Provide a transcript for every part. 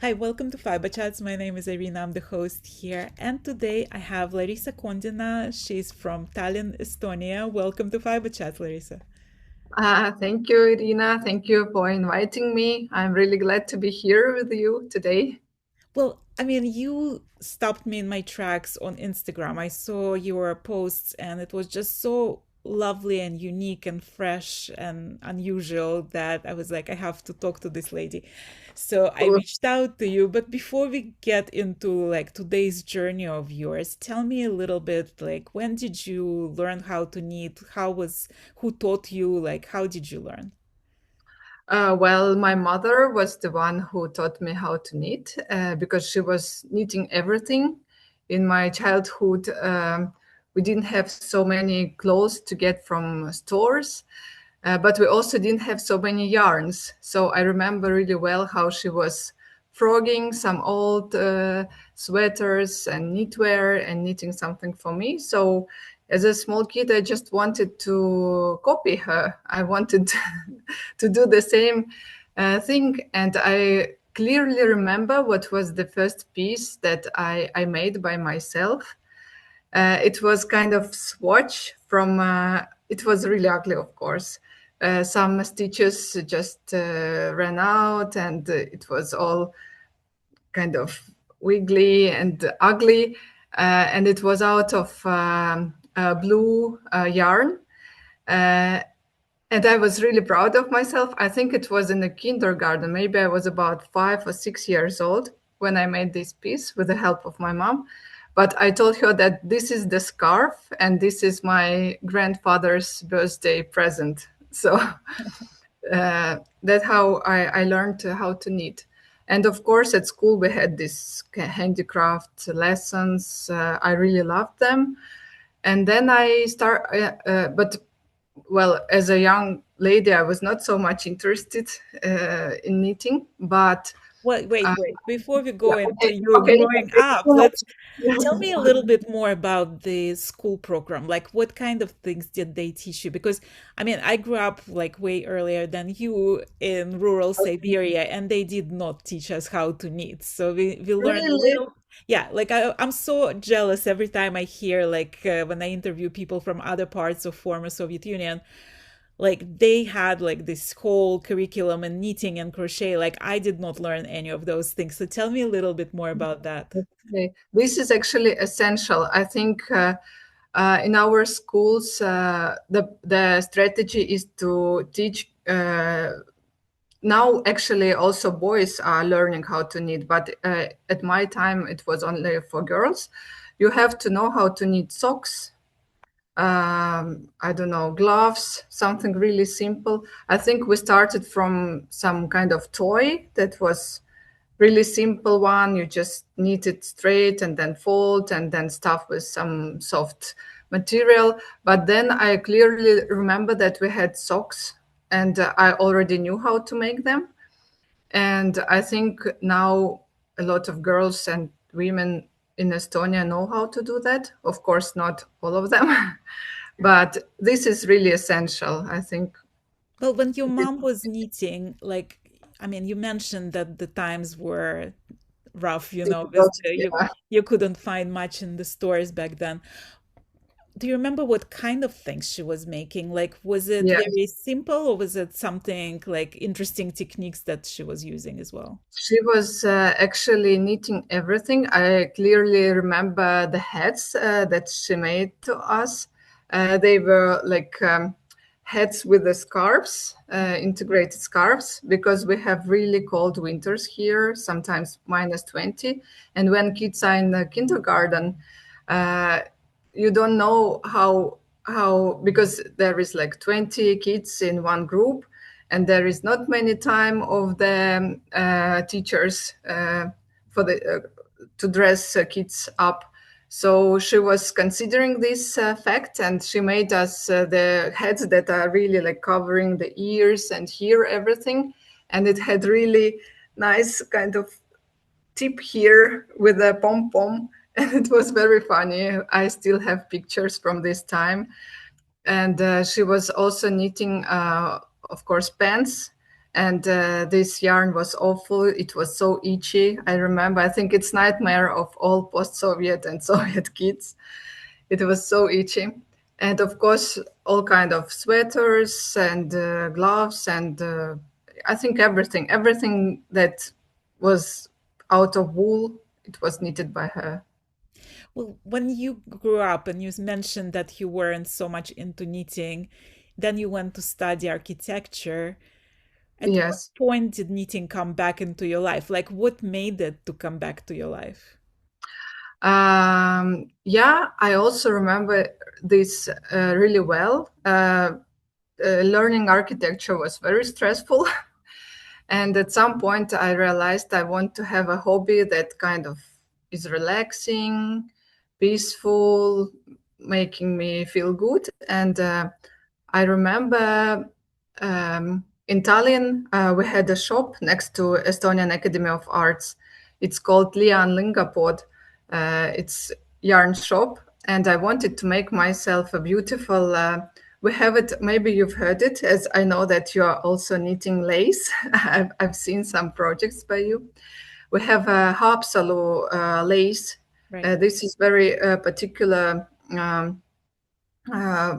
Hi, welcome to Fiberchats. My name is Irina. I'm the host here. And today I have Larissa Kondina. She's from Tallinn, Estonia. Welcome to Fiberchats, Larissa. Thank you, Irina. Thank you for inviting me. I'm really glad to be here with you today. Well, you stopped me in my tracks on Instagram. I saw your posts and it was just so lovely and unique and fresh and unusual that I was like, I have to talk to this lady. So I Cool. reached out to you. But before we get into like today's journey of yours, tell me a little bit like when did you learn how to knit? Who taught you? Like, how did you learn? Well, my mother was the one who taught me how to knit because she was knitting everything. In my childhood, we didn't have so many clothes to get from stores, but we also didn't have so many yarns. So I remember really well how she was frogging some old sweaters and knitwear and knitting something for me. So as a small kid, I just wanted to copy her. I wanted to do the same thing. And I clearly remember what was the first piece that I made by myself. It was kind of swatch from, it was really ugly, of course. Some stitches just ran out and it was all kind of wiggly and ugly. And it was out of blue yarn. Uh, and I was really proud of myself. I think it was in the kindergarten. Maybe I was about 5 or 6 years old when I made this piece with the help of my mom. But I told her that this is the scarf and this is my grandfather's birthday present. So that's how I learned how to knit. And of course, at school, we had these handicraft lessons. I really loved them. And then but well, as a young lady, I was not so much interested in knitting, but Wait. Before we yeah, go into you okay, growing up, okay. let's tell me a little bit more about the school program. Like, what kind of things did they teach you? Because, I grew up like way earlier than you in rural Siberia, and they did not teach us how to knit. So we learned Really? little. Yeah, like I'm so jealous every time I hear like when I interview people from other parts of former Soviet Union, like they had like this whole curriculum and knitting and crochet. Like I did not learn any of those things. So tell me a little bit more about that. Okay. This is actually essential. I think in our schools, the strategy is to teach. Now, actually, also boys are learning how to knit, but at my time, it was only for girls. You have to know how to knit socks, I don't know, gloves, something really simple. I think we started from some kind of toy that was really simple one. You just knit it straight and then fold and then stuff with some soft material. But then I clearly remember that we had socks and I already knew how to make them. And I think now a lot of girls and women in Estonia know how to do that. Of course, not all of them, but this is really essential, I think. Well, when your mom was knitting, like, you mentioned that the times were rough, with Difficult, yeah. you couldn't find much in the stores back then. Do you remember what kind of things she was making? Like, was it Yeah, very simple or was it something like interesting techniques that she was using as well? she was actually knitting everything. I clearly remember the hats that she made to us. They were like hats with the scarves, integrated scarves, because we have really cold winters here, sometimes -20. And when kids are in the kindergarten, uh, you don't know how because there is like 20 kids in one group and there is not many time of the teachers for the to dress kids up. So she was considering this fact, and she made us the heads that are really like covering the ears and hear everything, and it had really nice kind of tip here with a pom pom, and it was very funny. I still have pictures from this time, and she was also knitting, of course, pants. and this yarn was awful. It was so itchy. I remember, I think it's nightmare of all post-Soviet and Soviet kids. It was so itchy. And of course, all kind of sweaters and gloves and I think everything that was out of wool, it was knitted by her. Well, when you grew up and you mentioned that you weren't so much into knitting, then you went to study architecture. At what Yes. point did knitting come back into your life? Like, what made it to come back to your life? Yeah, I also remember this really well. Learning architecture was very stressful. And at some point, I realized I want to have a hobby that kind of is relaxing, peaceful, making me feel good. And I remember in Tallinn, we had a shop next to Estonian Academy of Arts. It's called Lian Lingapod. It's yarn shop, and I wanted to make myself a beautiful. We have it. Maybe you've heard it, as I know that you are also knitting lace. I've seen some projects by you. We have a Haapsalu lace. Right. This is very particular uh,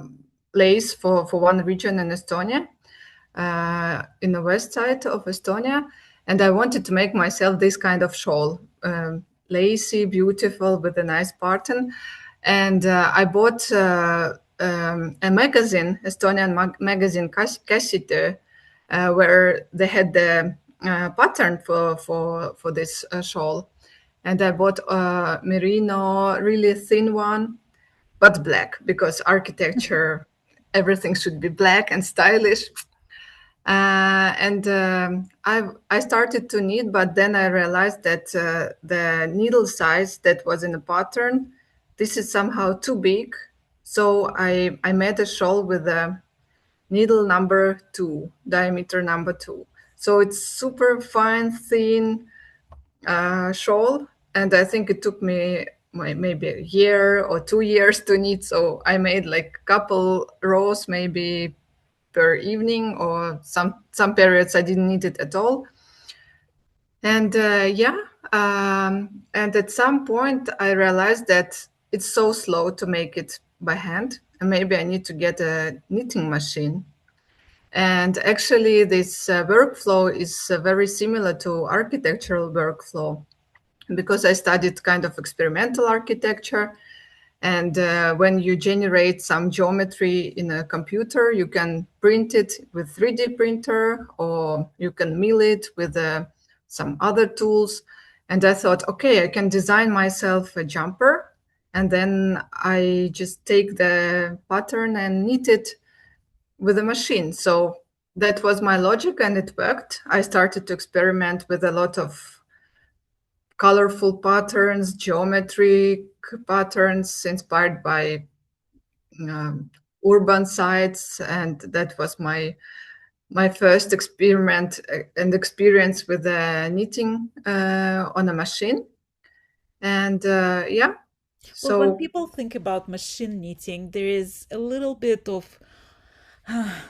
lace for one region in Estonia, in the west side of Estonia. And I wanted to make myself this kind of shawl, lacy, beautiful, with a nice pattern. And I bought a magazine, Estonian magazine, Käsitöö, where they had the pattern for this shawl. And I bought a merino, really thin one, but black, because architecture, everything should be black and stylish. And I started to knit, but then I realized that the needle size that was in the pattern, this is somehow too big. So I made a shawl with a needle number 2, diameter number 2. So it's super fine, thin shawl, and I think it took me maybe a year or 2 years to knit. So I made like a couple rows, maybe per evening, or some periods I didn't need it at all. And yeah, and at some point I realized that it's so slow to make it by hand, and maybe I need to get a knitting machine. And actually, this workflow is very similar to architectural workflow, because I studied kind of experimental architecture. And when you generate some geometry in a computer, you can print it with 3D printer, or you can mill it with some other tools. And I thought, okay, I can design myself a jumper, and then I just take the pattern and knit it with a machine. So that was my logic, and it worked. I started to experiment with a lot of colorful patterns, geometric patterns inspired by urban sites, and that was my first experiment and experience with knitting on a machine. And yeah, Well, when so people think about machine knitting, there is a little bit of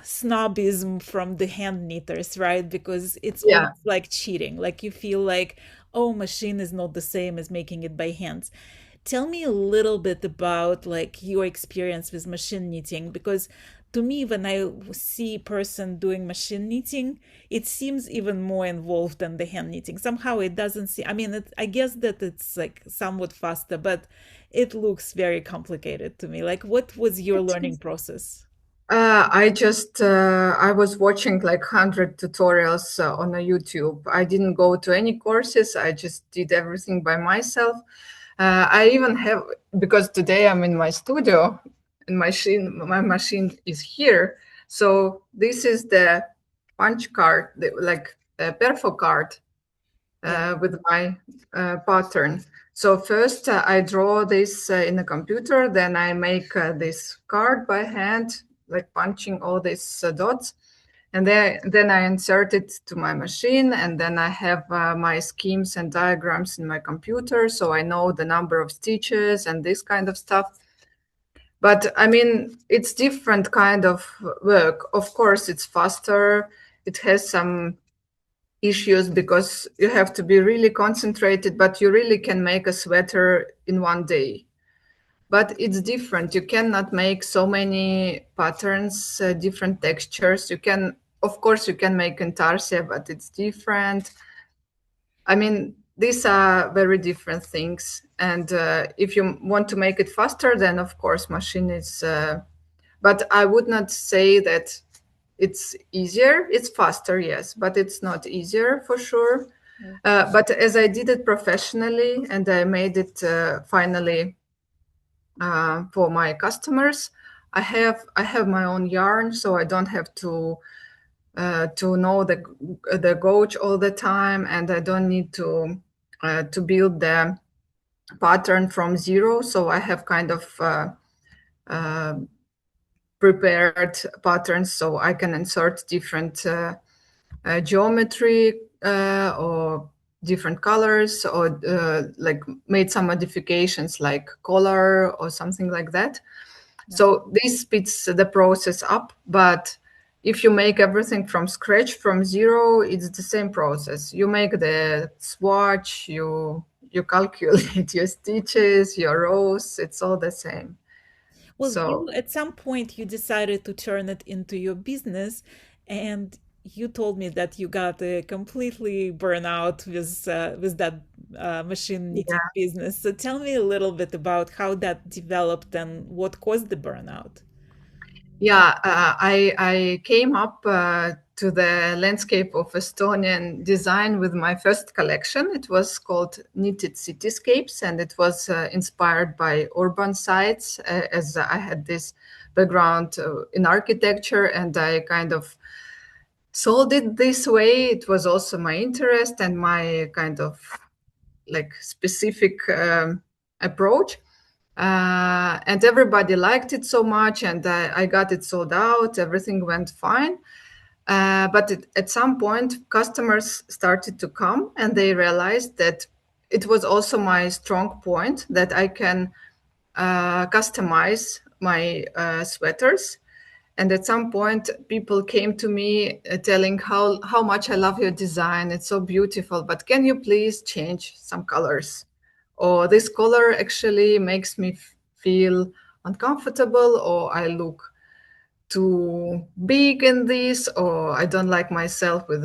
snobism from the hand knitters, right? Because it's yeah. almost like cheating. Like you feel like, oh, machine is not the same as making it by hands. Tell me a little bit about like your experience with machine knitting, because to me, when I see a person doing machine knitting, it seems even more involved than the hand knitting. Somehow it doesn't seem, I mean, I guess that it's like somewhat faster, but it looks very complicated to me. Like, what was your learning process? I was watching like 100 tutorials on a YouTube. I didn't go to any courses. I just did everything by myself. I even have, because today I'm in my studio and my machine is here. So this is the punch card, like a perfo card Yeah. with my pattern. So first I draw this in the computer, then I make this card by hand, like punching all these dots. And then I insert it to my machine, and then I have my schemes and diagrams in my computer, so I know the number of stitches and this kind of stuff. But I mean, it's different kind of work. Of course, it's faster. it has some issues because you have to be really concentrated, but you really can make a sweater in one day. But it's different. You cannot make so many patterns, different textures. You can, of course, you can make Intarsia, but it's different. I mean, these are very different things. And if you want to make it faster, then of course, machine is. But I would not say that it's easier. It's faster, yes, but it's not easier for sure. Right. But as I did it professionally and I made it finally for my customers, I have my own yarn, so I don't have to know the gauge all the time, and I don't need to build the pattern from zero. So I have kind of uh, prepared patterns, so I can insert different geometry or different colors, or like made some modifications like color or something like that. Yeah. So this speeds the process up, but if you make everything from scratch, from zero, it's the same process. You make the swatch, you calculate your stitches, your rows, it's all the same. Well, So you at some point you decided to turn it into your business, and you told me that you got completely burnout with that machine knitting yeah, business. So tell me a little bit about how that developed and what caused the burnout. yeah, I came up to the landscape of Estonian design with my first collection. It was called Knitted Cityscapes, and it was inspired by urban sites, as I had this background in architecture, and I kind of sold it this way. It was also my interest and my kind of like specific approach. And everybody liked it so much, and I got it sold out. Everything went fine. But at some point, customers started to come, and they realized that it was also my strong point that I can customize my sweaters. And at some point, people came to me telling how much I love your design. It's so beautiful, but can you please change some colors? Or this color actually makes me feel uncomfortable, or I look too big in this, or I don't like myself with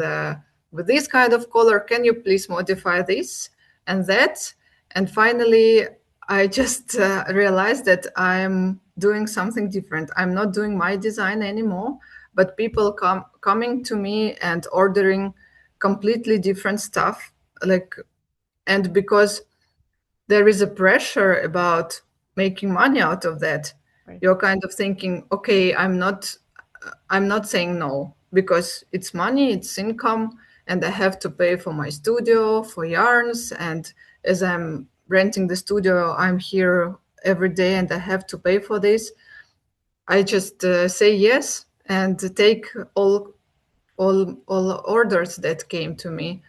this kind of color. Can you please modify this and that? And finally, I just realized that I'm doing something different. I'm not doing my design anymore, but people coming to me and ordering completely different stuff. Like, and because there is a pressure about making money out of that, Right. you're kind of thinking, okay, I'm not saying no, because it's money, it's income, and I have to pay for my studio, for yarns. And as I'm renting the studio, I'm here every day and I have to pay for this. I just say yes and take all orders that came to me.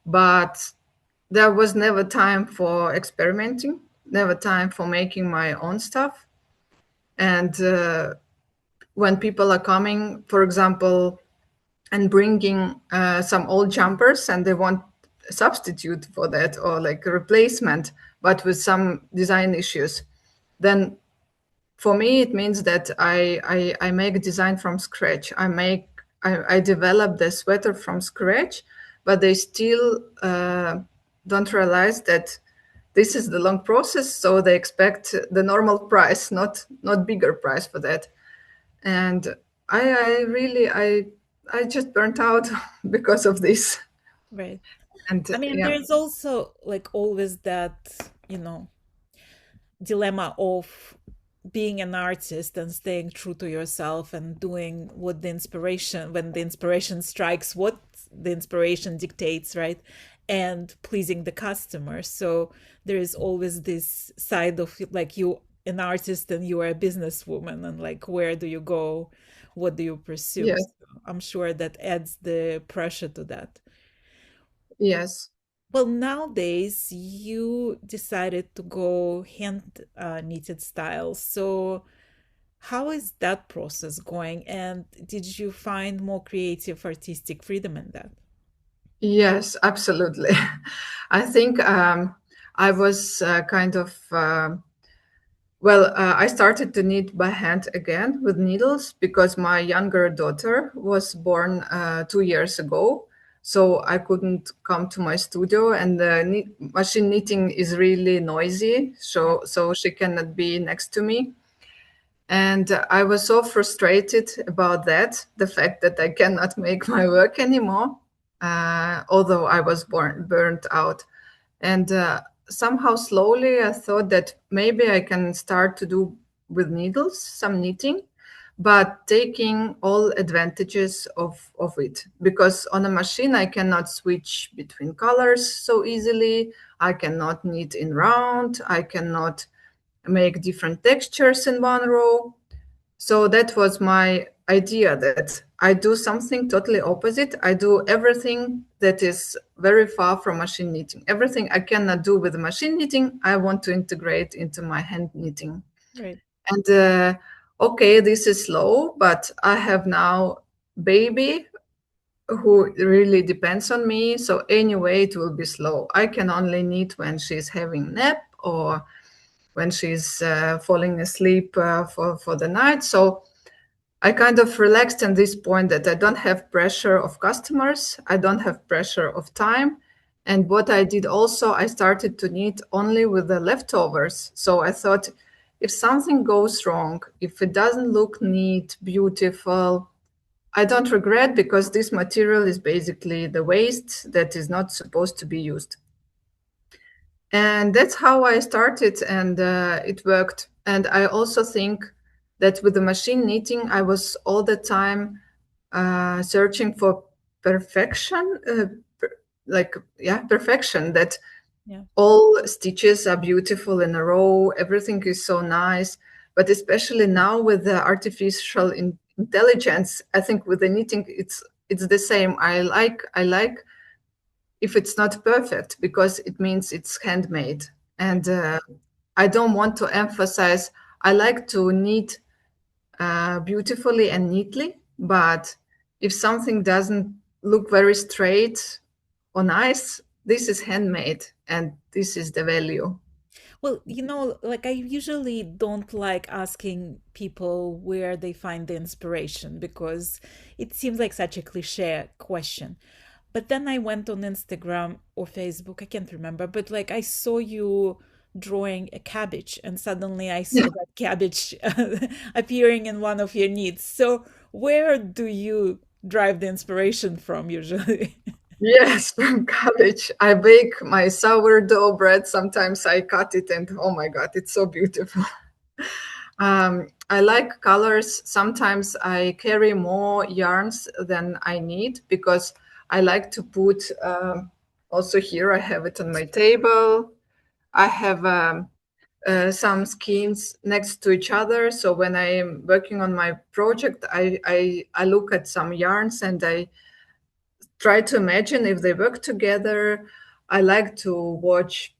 But there was never time for experimenting, never time for making my own stuff. And when people are coming, for example, and bringing some old jumpers, and they want a substitute for that, or like a replacement, but with some design issues, then for me it means that I make design from scratch. I develop the sweater from scratch, but they still don't realize that this is the long process, so they expect the normal price, not bigger price for that. And I really I just burnt out because of this. Right. And I mean, yeah, there's also like always that, dilemma of being an artist and staying true to yourself and doing what the inspiration, when the inspiration strikes, what the inspiration dictates, right? And pleasing the customer. So there is always this side of like you an artist and you are a businesswoman, and like where do you go? What do you pursue? yes, So I'm sure that adds the pressure to that. yes. Well, nowadays you decided to go hand knitted style. So How is that process going? And did you find more creative, artistic freedom in that? Yes, absolutely. I think I was kind of I started to knit by hand again with needles because my younger daughter was born 2 years ago. So I couldn't come to my studio, and the machine knitting is really noisy. Yeah, So she cannot be next to me. And I was so frustrated about that, the fact that I cannot make my work anymore, although I was burnt out. And somehow slowly I thought that maybe I can start to do with needles some knitting, but taking all advantages of it. Because on a machine, I cannot switch between colors so easily. I cannot knit in round. I cannot make different textures in one row. So that was my idea, that I do something totally opposite. I do everything that is very far from machine knitting. Everything I cannot do with machine knitting, I want to integrate into my hand knitting. right. And okay, this is slow, but I have now baby who really depends on me. So anyway, it will be slow. I can only knit when she's having nap or when she's falling asleep for the night. So I kind of relaxed in this point that I don't have pressure of customers, I don't have pressure of time. And what I did also, I started to knit only with the leftovers. So I thought if something goes wrong, if it doesn't look neat, beautiful, I don't regret, because this material is basically the waste that is not supposed to be used. And that's how I started, and it worked. And I also think that with the machine knitting, I was all the time searching for perfection, perfection, that Yeah. all stitches are beautiful in a row, everything is so nice. But especially now with the artificial intelligence, I think with the knitting, it's the same. I like if it's not perfect, because it means it's handmade. And I don't want to emphasize, I like to knit beautifully and neatly, but if something doesn't look very straight or nice, this is handmade and this is the value. Well, like I usually don't like asking people where they find the inspiration because it seems like such a cliche question. But then I went on Instagram or Facebook, I can't remember, but like I saw you drawing a cabbage and suddenly I saw that cabbage appearing in one of your knits. So where do you drive the inspiration from usually? Yes, from college. I bake my sourdough bread. Sometimes I cut it and oh my God, it's so beautiful. I like colors. Sometimes I carry more yarns than I need, because I like to put, also here I have it on my table. I have some skeins next to each other. So when I am working on my project, I look at some yarns and I try to imagine if they work together. I like to watch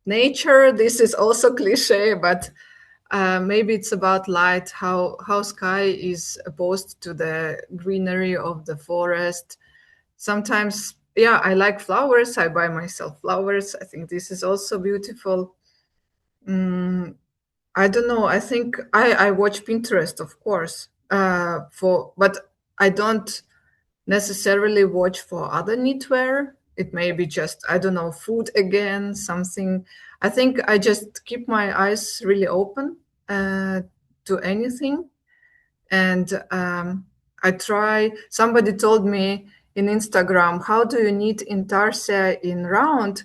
nature. This is also cliche, but maybe it's about light, how sky is opposed to the greenery of the forest. Sometimes, yeah, I like flowers. I buy myself flowers. I think this is also beautiful. Mm, I don't know. I think I watch Pinterest, of course, but I don't necessarily watch for other knitwear. It may be just, I don't know, food again, something. I think I just keep my eyes really open to anything. And I try, somebody told me in Instagram, how do you knit Intarsia in round?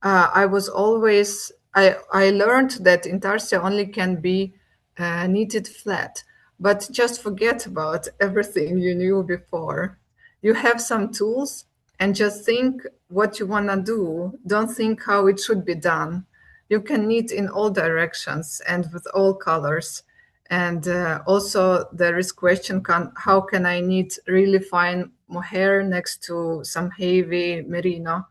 I was always, I learned that Intarsia only can be knitted flat, but just forget about everything you knew before. You have some tools and just think what you want to do. Don't think how it should be done. You can knit in all directions and with all colors. And also there is question, how can I knit really fine mohair next to some heavy merino?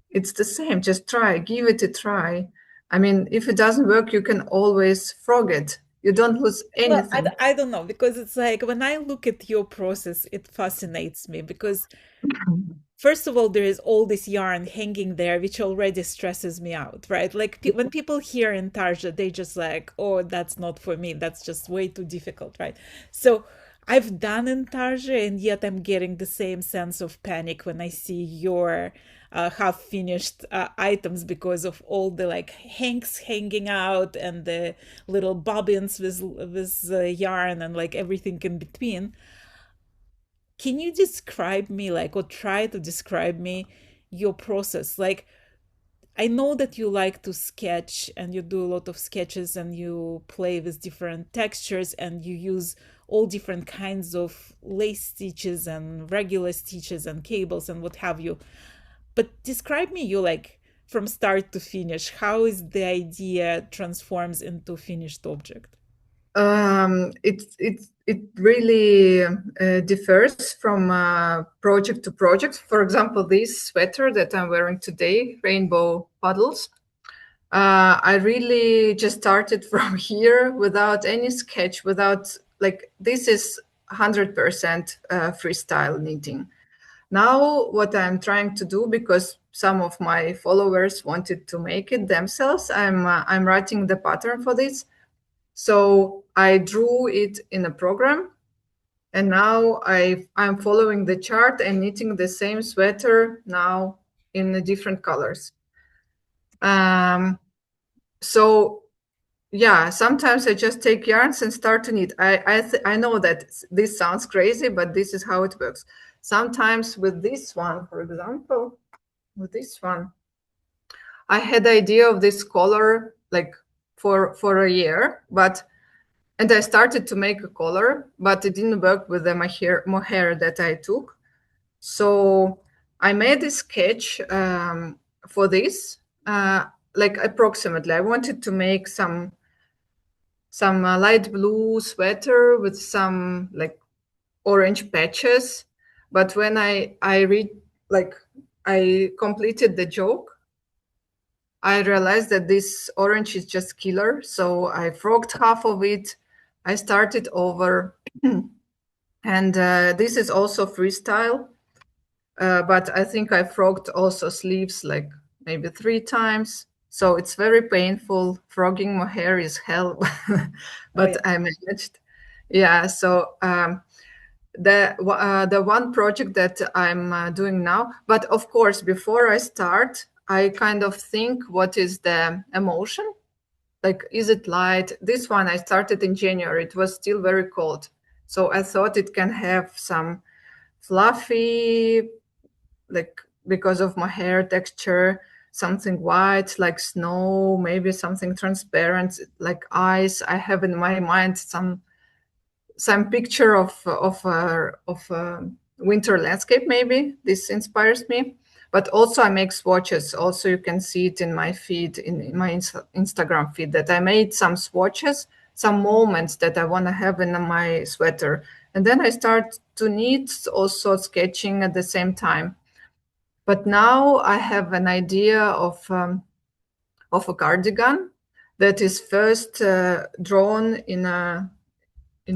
It's the same. Just try, give it a try. I mean, if it doesn't work, you can always frog it. You don't lose Well, anything. I don't know because it's like when I look at your process, it fascinates me because first of all, there is all this yarn hanging there, which already stresses me out, right? Like when people hear Intarsia, they just like, oh, that's not for me. That's just way too difficult, right? So I've done Intarsia, and yet I'm getting the same sense of panic when I see your half finished items because of all the like hanks hanging out and the little bobbins with yarn and like everything in between. Can you describe me like or try to describe me your process? Like I know that you like to sketch and you do a lot of sketches and you play with different textures and you use all different kinds of lace stitches and regular stitches and cables and what have you. But describe me you like from start to finish. How is the idea transforms into finished object? It really differs from project to project. For example, this sweater that I'm wearing today, Rainbow Puddles, I really just started from here without any sketch, without like this is 100% freestyle knitting. Now, what I'm trying to do, because some of my followers wanted to make it themselves, I'm writing the pattern for this. So I drew it in a program, and now I'm following the chart and knitting the same sweater now in the different colors. Um, so yeah, sometimes I just take yarns and start to knit. I know that this sounds crazy, but this is how it works. Sometimes with this one, for example, with this one, I had the idea of this color like for a year, but and I started to make a color, but it didn't work with the mohair that I took. So I made a sketch for this, like approximately. I wanted to make some light blue sweater with some like orange patches. But when I read like I completed the joke, I realized that this orange is just killer. So I frogged half of it. I started over. And this is also freestyle, but I think I frogged also sleeves like maybe 3 times. So it's very painful. Frogging my hair is hell, Oh but yeah. I managed. Yeah. So the one project that I'm doing now, but of course, before I start, I kind of think what is the emotion, like is it light. This one I started in January, it was still very cold, so I thought it can have some fluffy, like because of my hair texture, something white like snow, maybe something transparent like ice. I have in my mind some picture of winter landscape. Maybe this inspires me. But also I make swatches. Also you can see it in my feed, in my Instagram feed, that I made some swatches, some moments that I want to have in my sweater. And then I start to knit, also sketching at the same time. But now I have an idea of a cardigan that is first drawn in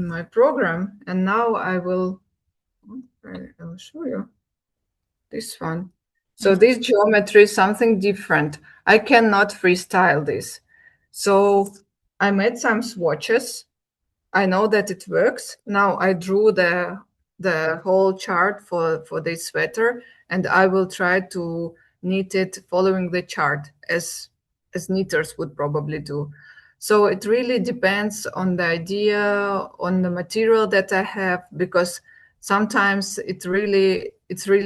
my program, and now I'll show you this one. So Mhm. this geometry is something different. I cannot freestyle this. So I made some swatches. I know that it works. Now I drew the whole chart for this sweater, and I will try to knit it following the chart as knitters would probably do. So it really depends on the idea, on the material that I have, because sometimes it's really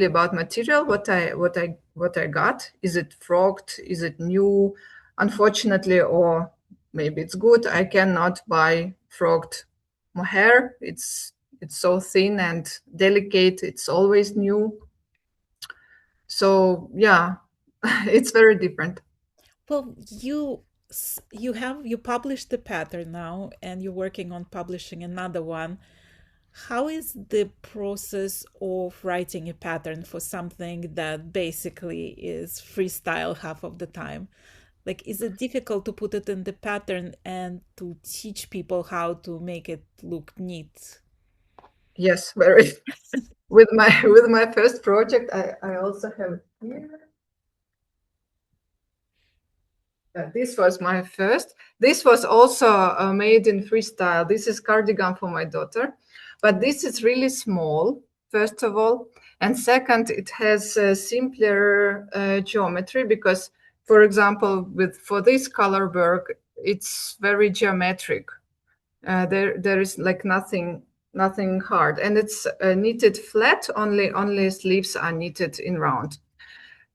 about material. What I got, is it frogged, is it new? Unfortunately, or maybe it's good, I cannot buy frogged mohair. It's so thin and delicate, it's always new. So yeah, it's very different. Well, you published the pattern now and you're working on publishing another one. How is the process of writing a pattern for something that basically is freestyle half of the time? Like, is it difficult to put it in the pattern and to teach people how to make it look neat? Yes, very. With my first project, I also have here. This was my first. This was also made in freestyle. This is cardigan for my daughter, but this is really small, first of all. And second, it has simpler geometry because, for example, for this color work, it's very geometric. There is like nothing hard, and it's knitted flat. Only sleeves are knitted in round.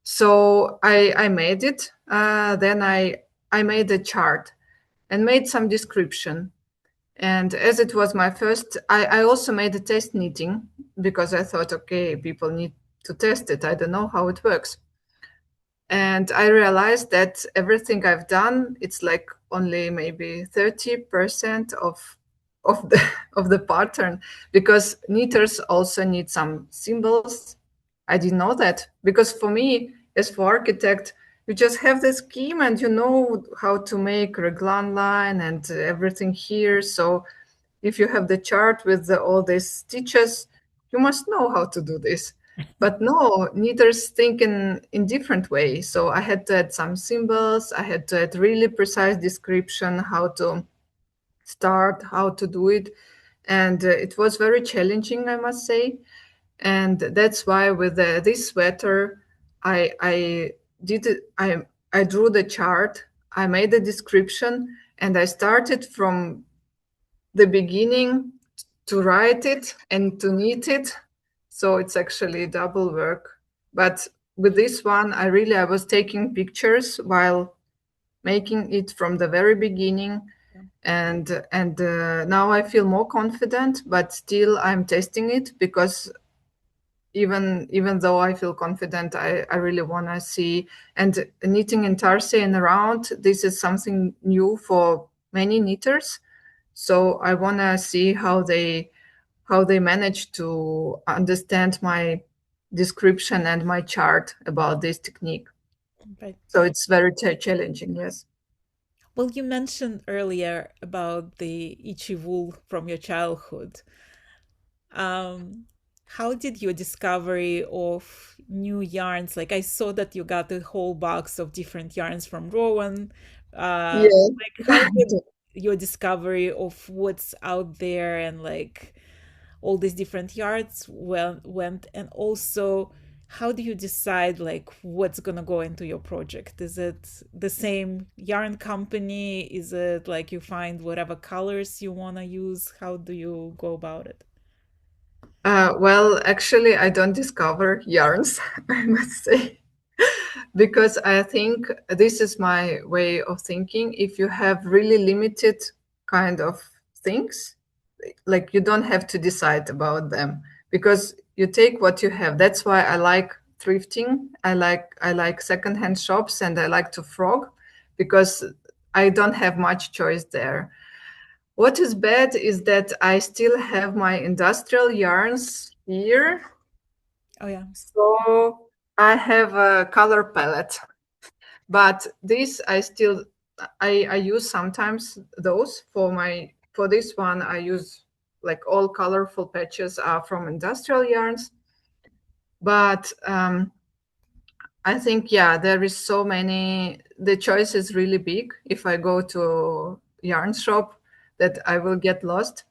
So I made it. Then I made a chart and made some description. And as it was my first, I also made a test knitting because I thought, okay, people need to test it. I don't know how it works. And I realized that everything I've done, it's like only maybe 30% of the of the pattern, because knitters also need some symbols. I didn't know that, because for me, as for architect, you just have the scheme and you know how to make reglan line and everything here. So if you have the chart with all these stitches, you must know how to do this. But no, knitters think in different way. So I had to add some symbols. I had to add really precise description, how to start, how to do it. And it was very challenging, I must say. And that's why with this sweater, I did it. I drew the chart. I made the description, and I started from the beginning to write it and to knit it. So it's actually double work. But with this one, I was taking pictures while making it from the very beginning. And now I feel more confident, but still I'm testing it, because even though I feel confident, I really want to see. And knitting Intarsia and around, this is something new for many knitters. So I want to see how they manage to understand my description and my chart about this technique. Right. So it's very challenging, yes. Well, you mentioned earlier about the itchy wool from your childhood. Um, how did your discovery of new yarns, like I saw that you got a whole box of different yarns from Rowan. Yeah. Like how did your discovery of what's out there and like all these different yards went, and also how do you decide like what's gonna go into your project? Is it the same yarn company? Is it like you find whatever colors you want to use? How do you go about it? Well, actually, I don't discover yarns, I must say, because I think this is my way of thinking. If you have really limited kind of things, like you don't have to decide about them, because you take what you have. That's why I like thrifting. I like secondhand shops, and I like to frog, because I don't have much choice there. What is bad is that I still have my industrial yarns here. Oh yeah. So I have a color palette, but this I use sometimes those for this one. I use like all colorful patches are from industrial yarns, but I think, yeah, there is so many. The choice is really big. If I go to yarn shop, that I will get lost.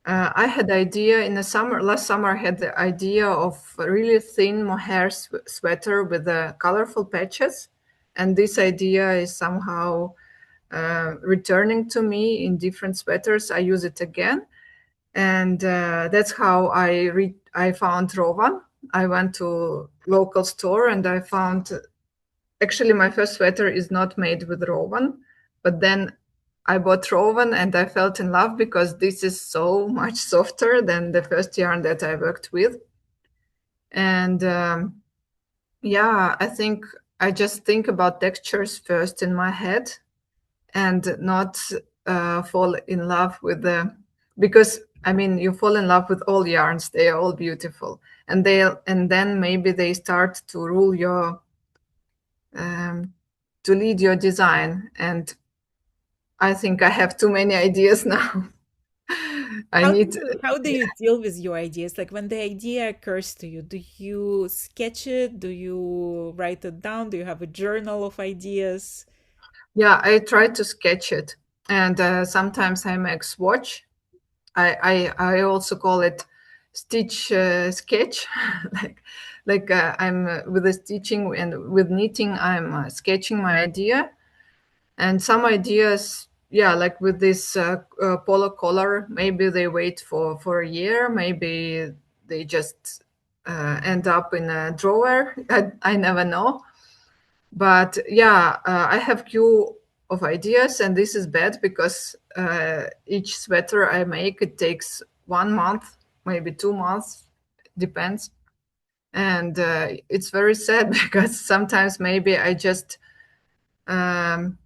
I had the idea in the summer. Last summer, I had the idea of a really thin mohair sweater with the colorful patches, and this idea is somehow returning to me in different sweaters. I use it again, and that's how I found Rovan. I went to local store and I found, actually, my first sweater is not made with Rovan, but then I bought Rovan and I felt in love, because this is so much softer than the first yarn that I worked with. And yeah, I think I just think about textures first in my head, and not fall in love with because I mean, you fall in love with all yarns, they are all beautiful, and then maybe they start to rule your um, to lead your design. And I think I have too many ideas now. I need, How do you deal with your ideas? Like when the idea occurs to you, do you sketch it? Do you write it down? Do you have a journal of ideas? yeah, I try to sketch it. And sometimes I make swatch. I also call it stitch sketch. like I'm with the stitching and with knitting, I'm sketching my idea. And some ideas, yeah, like with this polo collar, maybe they wait for a year, maybe they just end up in a drawer. I never know. But yeah, I have queue of ideas, and this is bad because each sweater I make, it takes 1 month, maybe 2 months, depends. And it's very sad because sometimes maybe I just um,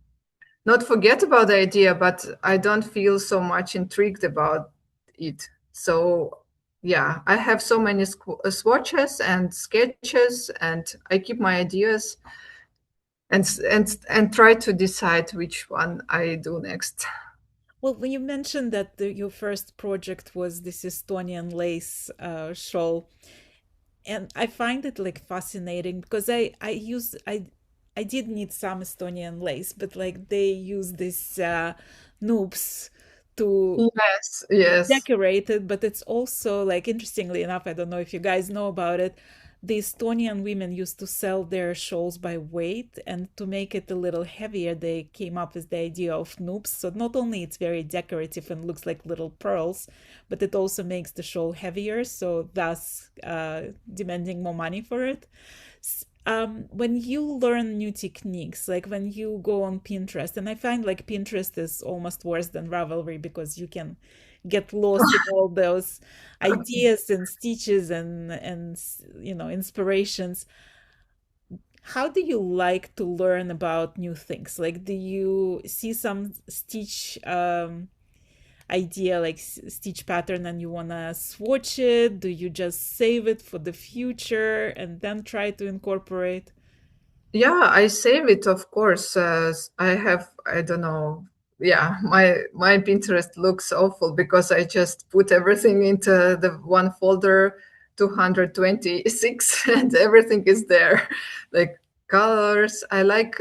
not forget about the idea, but I don't feel so much intrigued about it. So yeah, I have so many swatches and sketches, and I keep my ideas and try to decide which one I do next. Well, when you mentioned that your first project was this Estonian lace shawl, and I find it like fascinating because I did need some Estonian lace, but like they use this noobs to Yes, yes. decorated, but it's also like interestingly enough, I don't know if you guys know about it. The Estonian women used to sell their shawls by weight, and to make it a little heavier, they came up with the idea of noops. So not only it's very decorative and looks like little pearls, but it also makes the shawl heavier, so thus demanding more money for it. When you learn new techniques, like when you go on Pinterest, and I find like Pinterest is almost worse than Ravelry because you can get lost in all those ideas and stitches and inspirations. How do you like to learn about new things? Like, do you see some stitch idea, like stitch pattern, and you wanna swatch it? Do you just save it for the future and then try to incorporate? Yeah, I save it, of course. I have, I don't know. Yeah, my Pinterest looks awful because I just put everything into the one folder, 226, and everything is there. Like colors. I like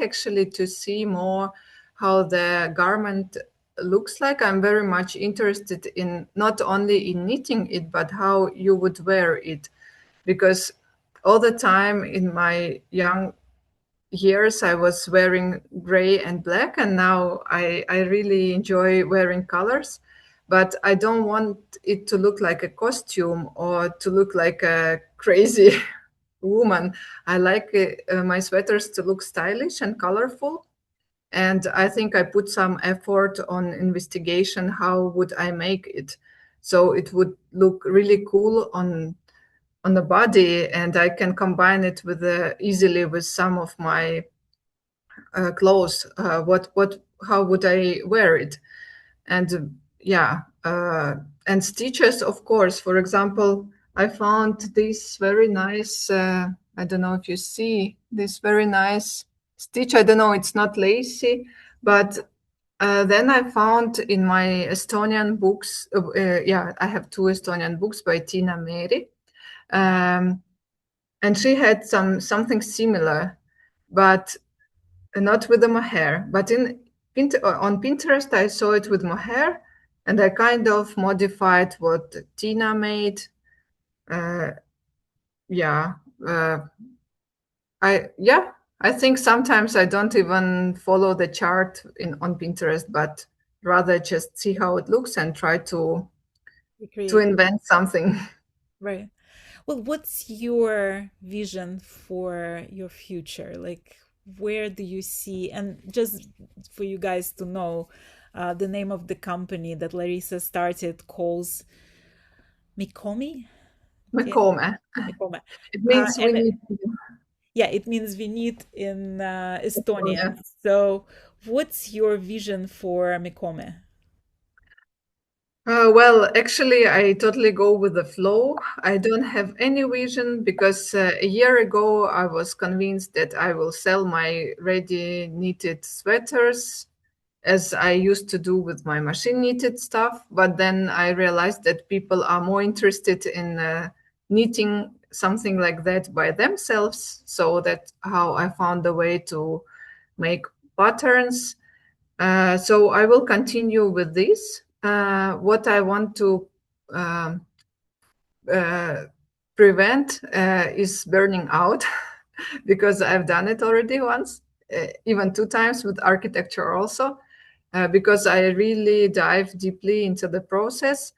actually to see more how the garment looks like. I'm very much interested in not only in knitting it, but how you would wear it, because all the time in my young years I was wearing gray and black, and now I really enjoy wearing colors. But I don't want it to look like a costume or to look like a crazy woman. I like my sweaters to look stylish and colorful. And I think I put some effort on investigation how would I make it so it would look really cool on the body, and I can combine it with easily with some of my clothes. How would I wear it? And yeah, and stitches, of course. For example, I found this very nice. I don't know if you see this very nice stitch. I don't know. It's not lacy, but then I found in my Estonian books. Yeah, I have two Estonian books by Tiina Meeri. Um, and she had something similar, but not with the mohair. But on Pinterest, I saw it with mohair, and I kind of modified what Tina made. Uh, yeah, uh, I think sometimes I don't even follow the chart in on Pinterest, but rather just see how it looks and try to Recreate. invent something. Right. Well, what's your vision for your future? Like, where do you see, and just for you guys to know, the name of the company that Larissa started calls Mekoome? Yeah, Mekoome. Mekoome. It means we And need yeah, it means we need in Estonian. Mekoome. So, what's your vision for Mekoome? Well, actually, I totally go with the flow. I don't have any vision because a year ago I was convinced that I will sell my ready knitted sweaters as I used to do with my machine knitted stuff. But then I realized that people are more interested in knitting something like that by themselves. So that's how I found a way to make patterns. So I will continue with this. What I want to um, uh, prevent is burning out because I've done it already once, even two times with architecture also, because I really dive deeply into the process.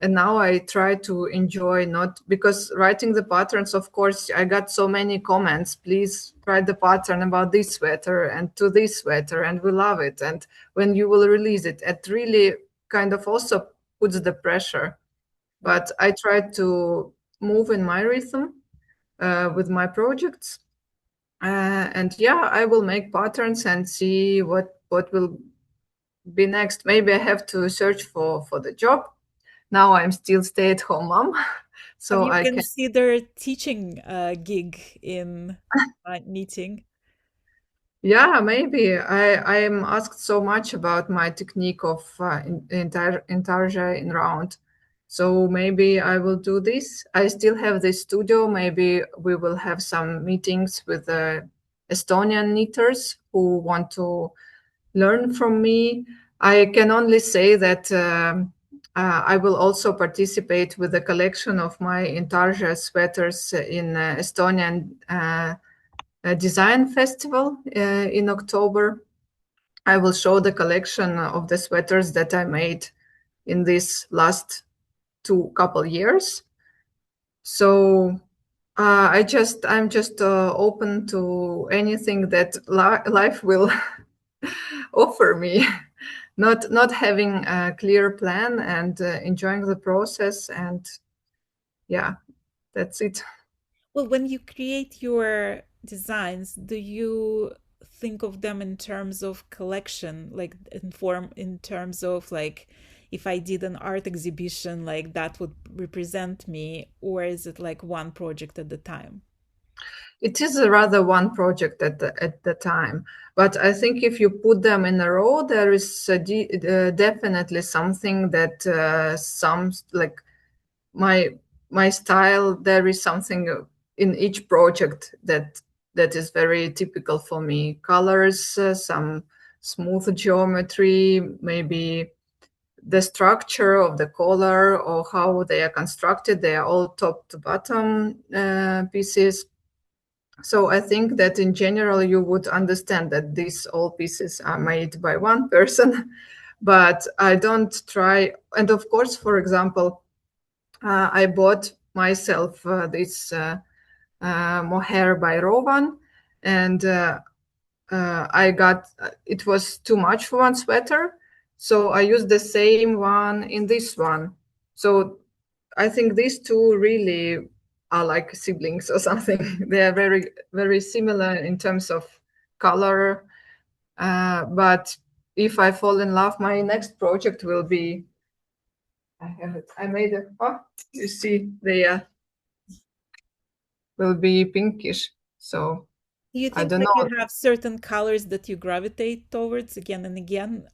And now I try to enjoy, not because writing the patterns, of course, I got so many comments. Please write the pattern about this sweater and to this sweater, and we love it. And when you will release it, it really kind of also puts the pressure. But I try to move in my rhythm with my projects. And yeah, I will make patterns and see what will be next. Maybe I have to search for the job. Now I'm still stay-at-home mom, Have so you I can. considered teaching a gig in knitting? Yeah, maybe I am asked so much about my technique of Intarsia in round. So maybe I will do this. I still have this studio. Maybe we will have some meetings with Estonian knitters who want to learn from me. I can only say that I will also participate with a collection of my Intarsia sweaters in Estonian design festival in October. I will show the collection of the sweaters that I made in these last two couple years. So I'm just open to anything that life will offer me. Not having a clear plan and enjoying the process, and yeah, that's it. Well, when you create your designs, do you think of them in terms of collection, like in terms of like if I did an art exhibition, like that would represent me, or is it like one project at the time? It is a rather one project at the time, but I think if you put them in a row, there is definitely something that some like my my style. There is something in each project that is very typical for me. Colors, some smooth geometry, maybe the structure of the collar or how they are constructed. They are all top to bottom pieces. So I think that in general you would understand that these all pieces are made by one person, but I don't try. And of course, for example, I bought myself this mohair by Rovan, and I got it was too much for one sweater, so I used the same one in this one. So I think these two really are like siblings or something. They are very similar in terms of color. But if I fall in love, my next project will be. I have it. I made it. Oh, you see, they will be pinkish. So Do you I think don't that you know. have certain colors that you gravitate towards again and again?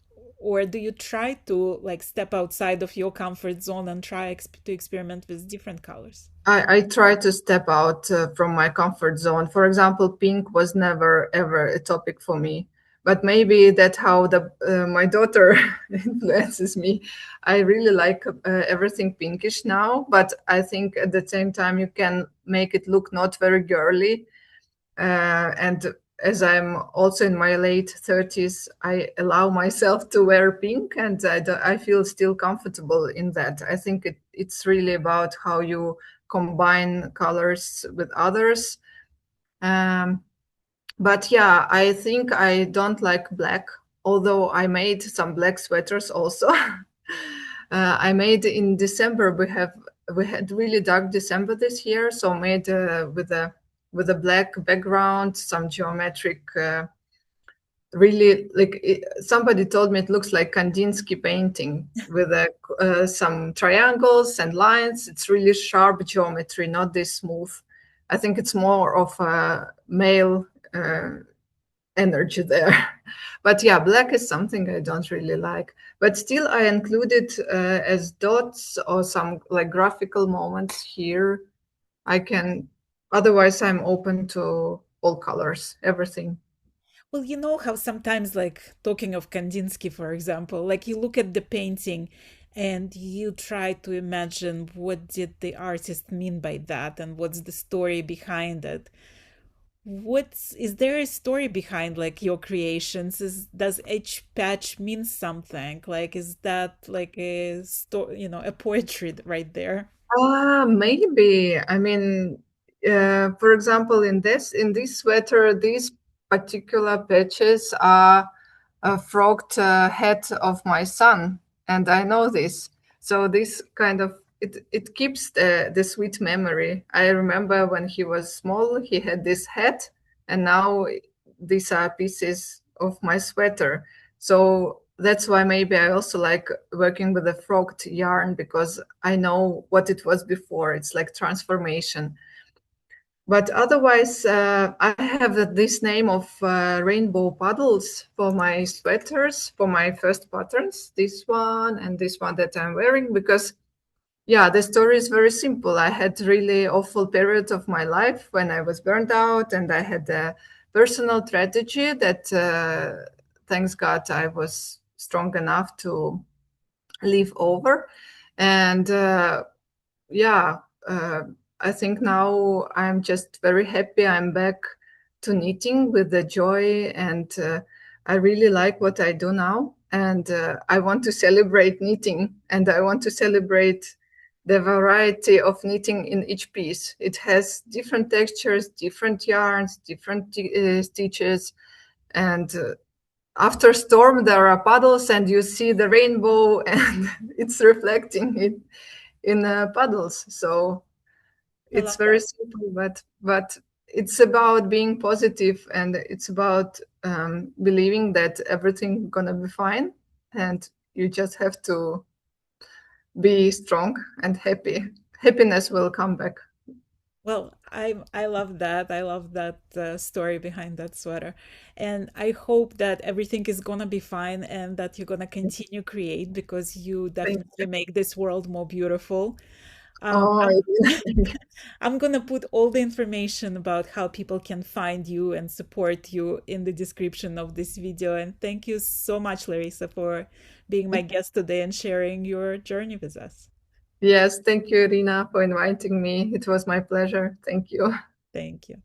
Or do you try to like step outside of your comfort zone and try to experiment with different colors? I try to step out from my comfort zone. For example, pink was never ever a topic for me, but maybe that's how the my daughter influences me. I really like everything pinkish now, but I think at the same time you can make it look not very girly. And as I'm also in my late 30s, I allow myself to wear pink, and I feel still comfortable in that. I think it's really about how you combine colors with others. Um, but yeah, I think I don't like black, although I made some black sweaters also. I made in December. We had really dark December this year, so made with a black background, some geometric really like somebody told me it looks like Kandinsky painting with some triangles and lines. It's really sharp geometry, not this smooth. I think it's more of a male energy there. But yeah, black is something I don't really like. But still, I include it as dots or some like graphical moments here. I can, otherwise, I'm open to all colors, everything. Well, you know how sometimes, like talking of Kandinsky, for example, like you look at the painting and you try to imagine what did the artist mean by that and what's the story behind it. What's is there a story behind like your creations? Does each patch mean something? Like is that like a story, a poetry right there? Maybe. I mean, for example, in this sweater, these particular patches are a frogged head of my son, and I know this. So this kind of it keeps the sweet memory. I remember when he was small, he had this hat, and now these are pieces of my sweater. So that's why maybe I also like working with the frogged yarn because I know what it was before. It's like transformation. But otherwise, I have this name of rainbow puddles for my sweaters, for my first patterns, this one and this one that I'm wearing, because yeah, the story is very simple. I had really awful period of my life when I was burned out, and I had a personal tragedy that, thanks God, I was strong enough to live over. And yeah, uh, I think now I'm just very happy I'm back to knitting with the joy, and I really like what I do now. And I want to celebrate knitting, and I want to celebrate the variety of knitting in each piece. It has different textures, different yarns, different stitches, and after storm there are puddles, and you see the rainbow, and it's reflecting it in puddles. So I it's love very that. simple, but it's about being positive, and it's about believing that everything gonna be fine, and you just have to be strong and happy. Happiness will come back. Well, I love that. I love that story behind that sweater. And I hope that everything is gonna be fine and that you're gonna continue create because you Thank definitely you. make this world more beautiful. Oh, I'm I'm gonna put all the information about how people can find you and support you in the description of this video. And thank you so much, Larissa, for being my guest today and sharing your journey with us. yes, thank you, Irina, for inviting me. It was my pleasure. Thank you. Thank you.